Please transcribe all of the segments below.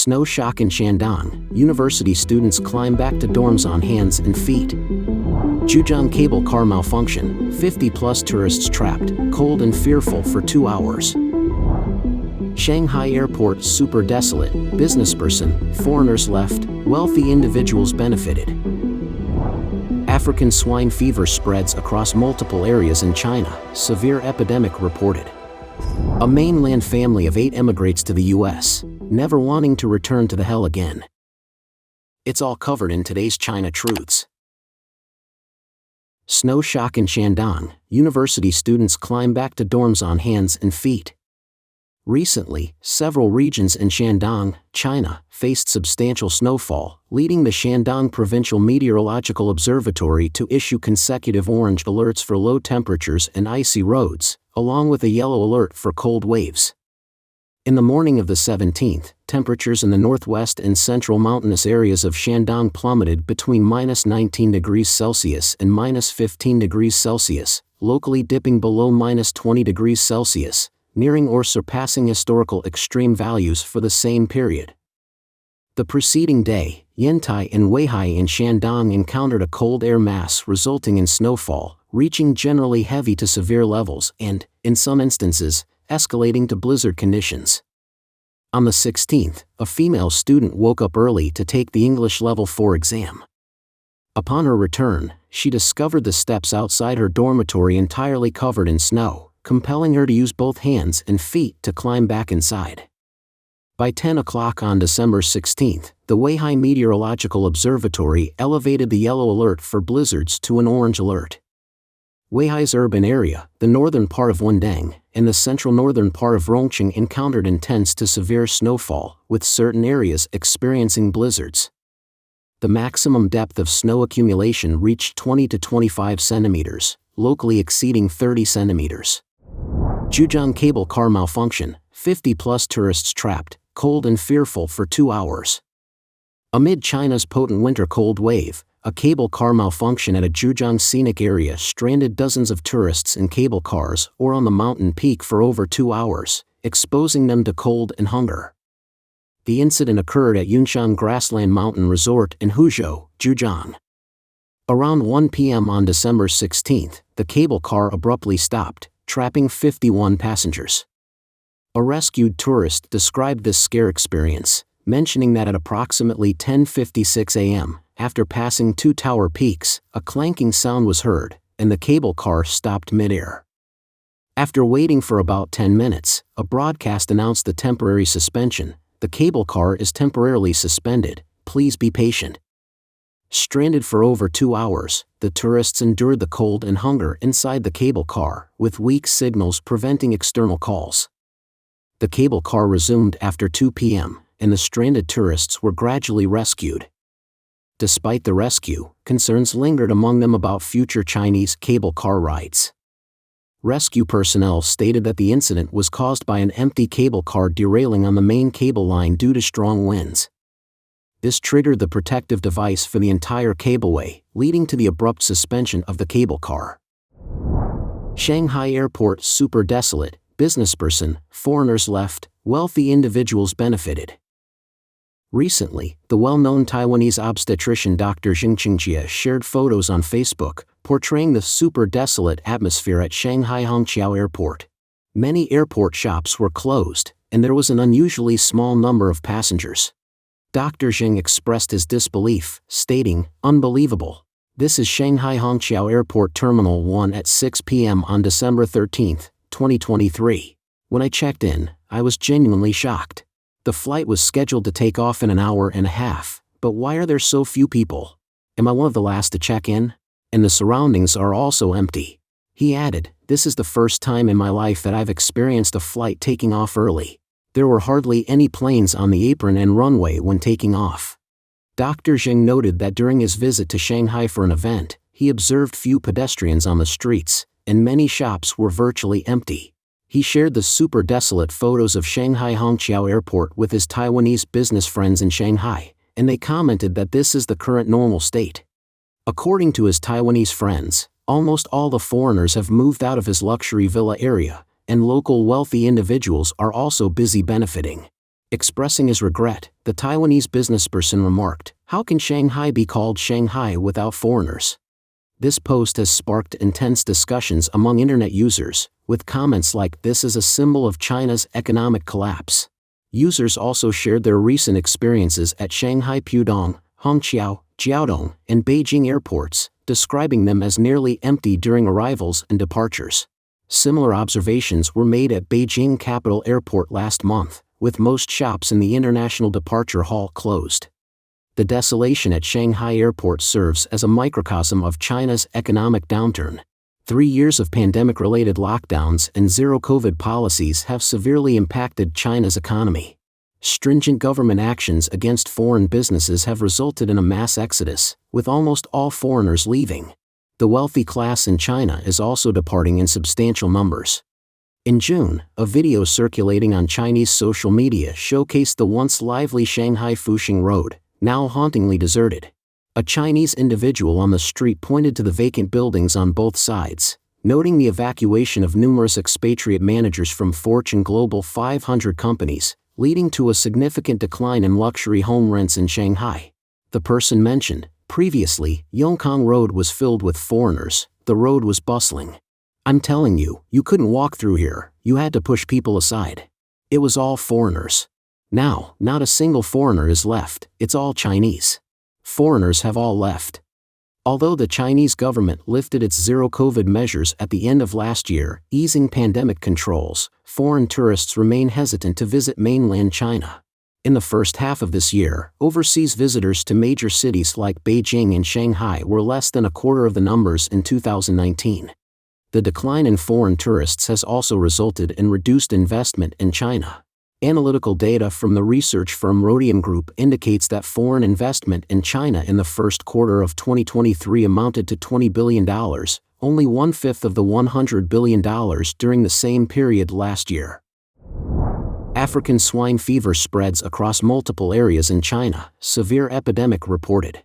Snow shock in Shandong, university students climb back to dorms on hands and feet. Zhejiang Cable Car malfunction, 50+ tourists trapped, cold and fearful for 2 hours. Shanghai airport super desolate, businessperson, foreigners left, wealthy individuals benefited. African swine fever spreads across multiple areas in China, severe epidemic reported. A mainland family of 8 emigrates to the US, never wanting to return to the hell again. It's all covered in today's China Truths. Snow shock in Shandong, university students climb back to dorms on hands and feet. Recently, several regions in Shandong, China, faced substantial snowfall, leading the Shandong Provincial Meteorological Observatory to issue consecutive orange alerts for low temperatures and icy roads, along with a yellow alert for cold waves. In the morning of the 17th, temperatures in the northwest and central mountainous areas of Shandong plummeted between -19 degrees Celsius and -15 degrees Celsius, locally dipping below -20 degrees Celsius, nearing or surpassing historical extreme values for the same period. The preceding day, Yantai and Weihai in Shandong encountered a cold air mass resulting in snowfall, reaching generally heavy to severe levels and, in some instances, escalating to blizzard conditions. On the 16th, a female student woke up early to take the English Level 4 exam. Upon her return, she discovered the steps outside her dormitory entirely covered in snow, compelling her to use both hands and feet to climb back inside. By 10 o'clock on December 16th, the Weihai Meteorological Observatory elevated the yellow alert for blizzards to an orange alert. Weihai's urban area, the northern part of Wendeng, and the central northern part of Rongqing encountered intense to severe snowfall, with certain areas experiencing blizzards. The maximum depth of snow accumulation reached 20 to 25 centimeters, locally exceeding 30 centimeters. Zhejiang Cable Car malfunction, 50+ tourists trapped, cold and fearful for 2 hours. Amid China's potent winter cold wave, a cable car malfunction at a Zhejiang scenic area stranded dozens of tourists in cable cars or on the mountain peak for over 2 hours, exposing them to cold and hunger. The incident occurred at Yunshan Grassland Mountain Resort in Huzhou, Zhejiang. Around 1 p.m. on December 16th, the cable car abruptly stopped, trapping 51 passengers. A rescued tourist described this scare experience, mentioning that at approximately 10:56 a.m., after passing 2 tower peaks, a clanking sound was heard, and the cable car stopped mid-air. After waiting for about 10 minutes, a broadcast announced the temporary suspension. The cable car is temporarily suspended, please be patient. Stranded for over 2 hours, the tourists endured the cold and hunger inside the cable car, with weak signals preventing external calls. The cable car resumed after 2 p.m., and the stranded tourists were gradually rescued. Despite the rescue, concerns lingered among them about future Chinese cable car rides. Rescue personnel stated that the incident was caused by an empty cable car derailing on the main cable line due to strong winds. This triggered the protective device for the entire cableway, leading to the abrupt suspension of the cable car. Shanghai airport super desolate, businessperson, foreigners left, wealthy individuals benefited. Recently, the well-known Taiwanese obstetrician Dr. Zheng Qingjie shared photos on Facebook, portraying the super desolate atmosphere at Shanghai Hongqiao Airport. Many airport shops were closed, and there was an unusually small number of passengers. Dr. Zheng expressed his disbelief, stating, "Unbelievable. This is Shanghai Hongqiao Airport Terminal 1 at 6 p.m. on December 13, 2023. When I checked in, I was genuinely shocked. The flight was scheduled to take off in an hour and a half, but why are there so few people? Am I one of the last to check in? And the surroundings are also empty." He added, "This is the first time in my life that I've experienced a flight taking off early. There were hardly any planes on the apron and runway when taking off." Dr. Zheng noted that during his visit to Shanghai for an event, he observed few pedestrians on the streets, and many shops were virtually empty. He shared the super desolate photos of Shanghai Hongqiao Airport with his Taiwanese business friends in Shanghai, and they commented that this is the current normal state. According to his Taiwanese friends, almost all the foreigners have moved out of his luxury villa area, and local wealthy individuals are also busy benefiting. Expressing his regret, the Taiwanese businessperson remarked, "How can Shanghai be called Shanghai without foreigners?" This post has sparked intense discussions among internet users, with comments like, "This is a symbol of China's economic collapse." Users also shared their recent experiences at Shanghai Pudong, Hongqiao, Jiaodong, and Beijing airports, describing them as nearly empty during arrivals and departures. Similar observations were made at Beijing Capital Airport last month, with most shops in the International Departure Hall closed. The desolation at Shanghai Airport serves as a microcosm of China's economic downturn. 3 years of pandemic-related lockdowns and zero-COVID policies have severely impacted China's economy. Stringent government actions against foreign businesses have resulted in a mass exodus, with almost all foreigners leaving. The wealthy class in China is also departing in substantial numbers. In June, a video circulating on Chinese social media showcased the once lively Shanghai Fuxing Road, now hauntingly deserted. A Chinese individual on the street pointed to the vacant buildings on both sides, noting the evacuation of numerous expatriate managers from Fortune Global 500 companies, leading to a significant decline in luxury home rents in Shanghai. The person mentioned, previously, Yongkang Road was filled with foreigners, the road was bustling. "I'm telling you, you couldn't walk through here, you had to push people aside. It was all foreigners. Now, not a single foreigner is left, it's all Chinese. Foreigners have all left." Although the Chinese government lifted its zero-COVID measures at the end of last year, easing pandemic controls, foreign tourists remain hesitant to visit mainland China. In the first half of this year, overseas visitors to major cities like Beijing and Shanghai were less than a quarter of the numbers in 2019. The decline in foreign tourists has also resulted in reduced investment in China. Analytical data from the research firm Rhodium Group indicates that foreign investment in China in the first quarter of 2023 amounted to $20 billion, only one-fifth of the $100 billion during the same period last year. African swine fever spreads across multiple areas in China, severe epidemic reported.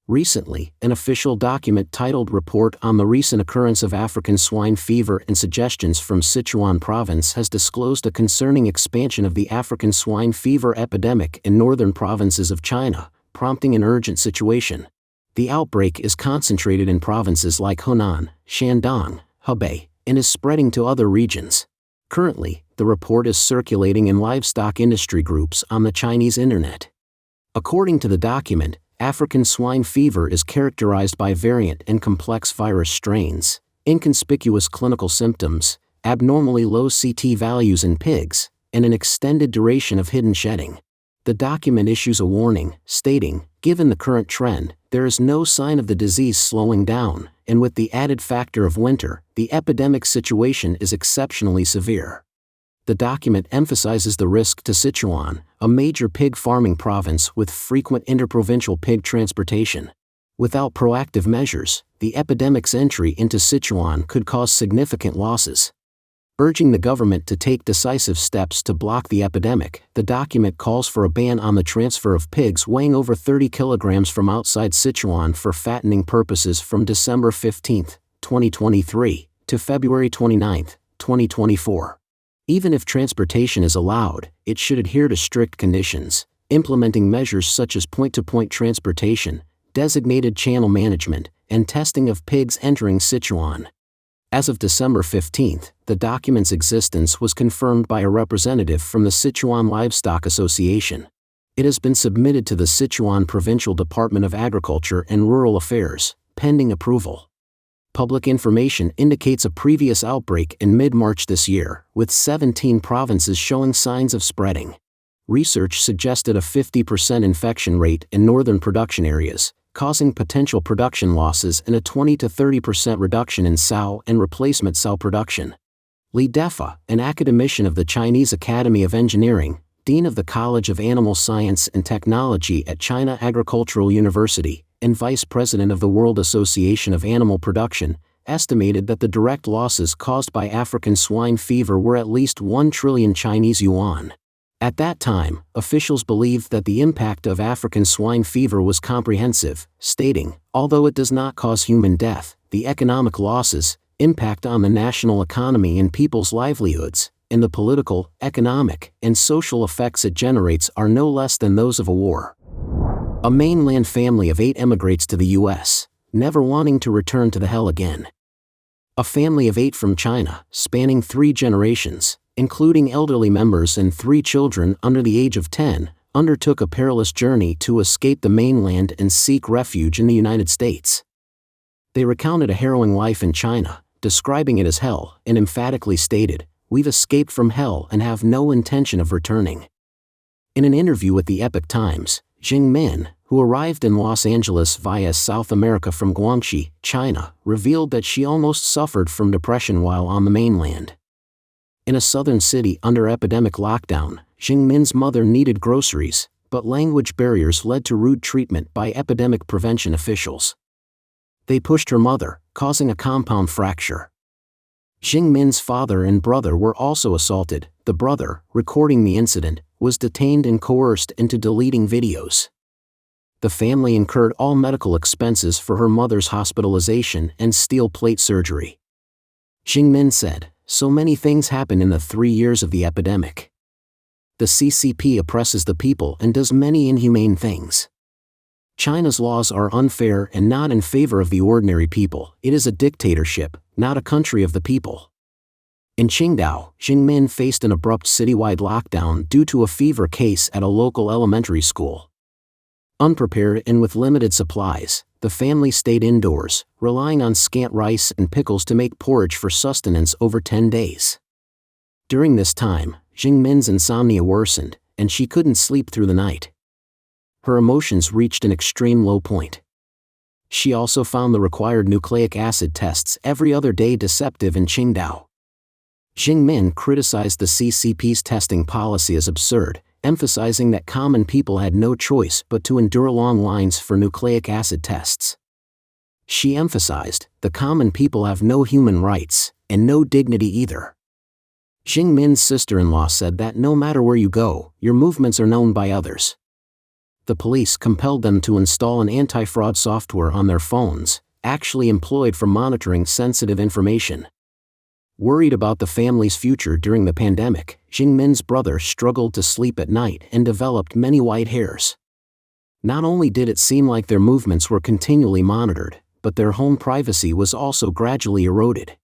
Recently, an official document titled Report on the Recent Occurrence of African Swine Fever and Suggestions from Sichuan Province has disclosed a concerning expansion of the African swine fever epidemic in northern provinces of China, prompting an urgent situation. The outbreak is concentrated in provinces like Hunan, Shandong, Hebei, and is spreading to other regions. Currently, the report is circulating in livestock industry groups on the Chinese internet. According to the document, African swine fever is characterized by variant and complex virus strains, inconspicuous clinical symptoms, abnormally low CT values in pigs, and an extended duration of hidden shedding. The document issues a warning, stating, "Given the current trend, there is no sign of the disease slowing down, and with the added factor of winter, the epidemic situation is exceptionally severe." The document emphasizes the risk to Sichuan, a major pig farming province with frequent interprovincial pig transportation. Without proactive measures, the epidemic's entry into Sichuan could cause significant losses. Urging the government to take decisive steps to block the epidemic, the document calls for a ban on the transfer of pigs weighing over 30 kilograms from outside Sichuan for fattening purposes from December 15, 2023, to February 29, 2024. Even if transportation is allowed, it should adhere to strict conditions, implementing measures such as point-to-point transportation, designated channel management, and testing of pigs entering Sichuan. As of December 15, the document's existence was confirmed by a representative from the Sichuan Livestock Association. It has been submitted to the Sichuan Provincial Department of Agriculture and Rural Affairs, pending approval. Public information indicates a previous outbreak in mid-March this year, with 17 provinces showing signs of spreading. Research suggested a 50% infection rate in northern production areas, causing potential production losses and a 20 to 30% reduction in sow and replacement sow production. Li Defa, an academician of the Chinese Academy of Engineering, Dean of the College of Animal Science and Technology at China Agricultural University, and Vice President of the World Association of Animal Production, estimated that the direct losses caused by African swine fever were at least 1 trillion Chinese yuan. At that time, officials believed that the impact of African swine fever was comprehensive, stating, "Although it does not cause human death, the economic losses, impact on the national economy and people's livelihoods, and the political, economic, and social effects it generates are no less than those of a war. A mainland family of 8 emigrates to the US, never wanting to return to the hell again. A family of 8 from China, spanning 3 generations, including elderly members and 3 children under the age of 10, undertook a perilous journey to escape the mainland and seek refuge in the United States. They recounted a harrowing life in China, describing it as hell, and emphatically stated, "We've escaped from hell and have no intention of returning." In an interview with the Epoch Times, Jing Min, who arrived in Los Angeles via South America from Guangxi, China, revealed that she almost suffered from depression while on the mainland. In a southern city under epidemic lockdown, Jing Min's mother needed groceries, but language barriers led to rude treatment by epidemic prevention officials. They pushed her mother, causing a compound fracture. Jing Min's father and brother were also assaulted. The brother, recording the incident, was detained and coerced into deleting videos. The family incurred all medical expenses for her mother's hospitalization and steel plate surgery. Jing Min said, "So many things happened in the 3 years of the epidemic. The CCP oppresses the people and does many inhumane things. China's laws are unfair and not in favor of the ordinary people. It is a dictatorship, not a country of the people." In Qingdao, Jing Min faced an abrupt citywide lockdown due to a fever case at a local elementary school. Unprepared and with limited supplies, the family stayed indoors, relying on scant rice and pickles to make porridge for sustenance over 10 days. During this time, Jing Min's insomnia worsened, and she couldn't sleep through the night. Her emotions reached an extreme low point. She also found the required nucleic acid tests every other day deceptive in Qingdao. Jing Min criticized the CCP's testing policy as absurd, emphasizing that common people had no choice but to endure long lines for nucleic acid tests. She emphasized, "The common people have no human rights, and no dignity either." Jing Min's sister-in-law said that no matter where you go, your movements are known by others. The police compelled them to install an anti-fraud software on their phones, actually employed for monitoring sensitive information. Worried about the family's future during the pandemic, Jing Min's brother struggled to sleep at night and developed many white hairs. Not only did it seem like their movements were continually monitored, but their home privacy was also gradually eroded.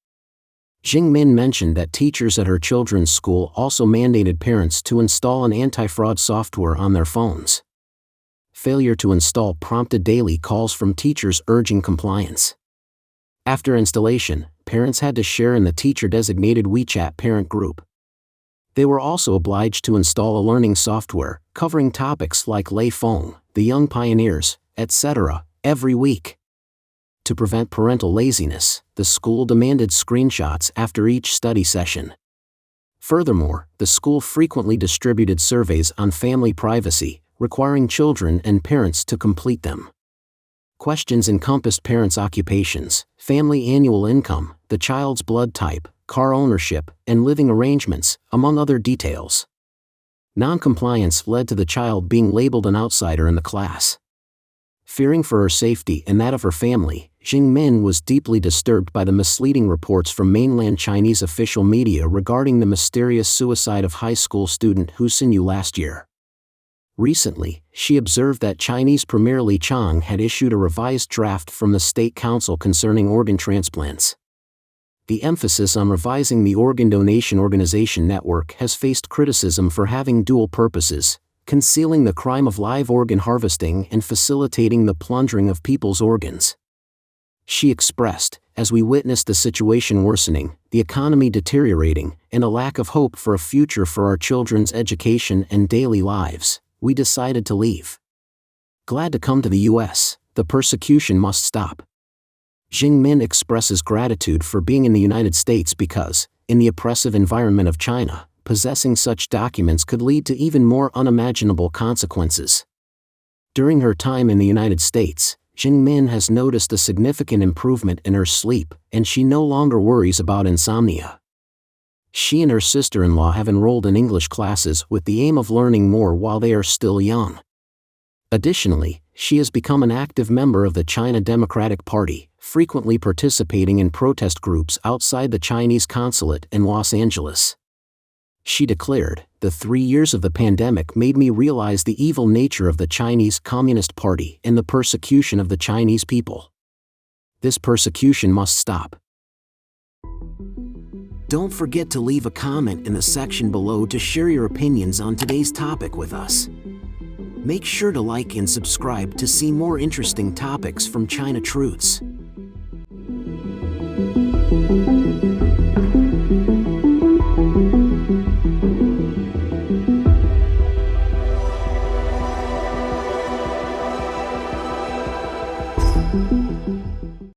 Jing Min mentioned that teachers at her children's school also mandated parents to install an anti-fraud software on their phones. Failure to install prompted daily calls from teachers urging compliance. After installation, parents had to share in the teacher-designated WeChat parent group. They were also obliged to install a learning software, covering topics like Lei Feng, the Young Pioneers, etc., every week. To prevent parental laziness, the school demanded screenshots after each study session. Furthermore, the school frequently distributed surveys on family privacy, requiring children and parents to complete them. Questions encompassed parents' occupations, family annual income, the child's blood type, car ownership, and living arrangements, among other details. Non-compliance led to the child being labeled an outsider in the class. Fearing for her safety and that of her family, Jing Min was deeply disturbed by the misleading reports from mainland Chinese official media regarding the mysterious suicide of high school student Hu Xinyu last year. Recently, she observed that Chinese Premier Li Chang had issued a revised draft from the State Council concerning organ transplants. The emphasis on revising the organ donation organization network has faced criticism for having dual purposes, concealing the crime of live organ harvesting and facilitating the plundering of people's organs. She expressed, "As we witnessed the situation worsening, the economy deteriorating, and a lack of hope for a future for our children's education and daily lives, we decided to leave. Glad to come to the US, the persecution must stop." Jing Min expresses gratitude for being in the United States because, in the oppressive environment of China, possessing such documents could lead to even more unimaginable consequences. During her time in the United States, Jing Min has noticed a significant improvement in her sleep, and she no longer worries about insomnia. She and her sister-in-law have enrolled in English classes with the aim of learning more while they are still young. Additionally, she has become an active member of the China Democratic Party, frequently participating in protest groups outside the Chinese consulate in Los Angeles. She declared, "The 3 years of the pandemic made me realize the evil nature of the Chinese Communist Party and the persecution of the Chinese people. This persecution must stop." Don't forget to leave a comment in the section below to share your opinions on today's topic with us. Make sure to like and subscribe to see more interesting topics from China Truths.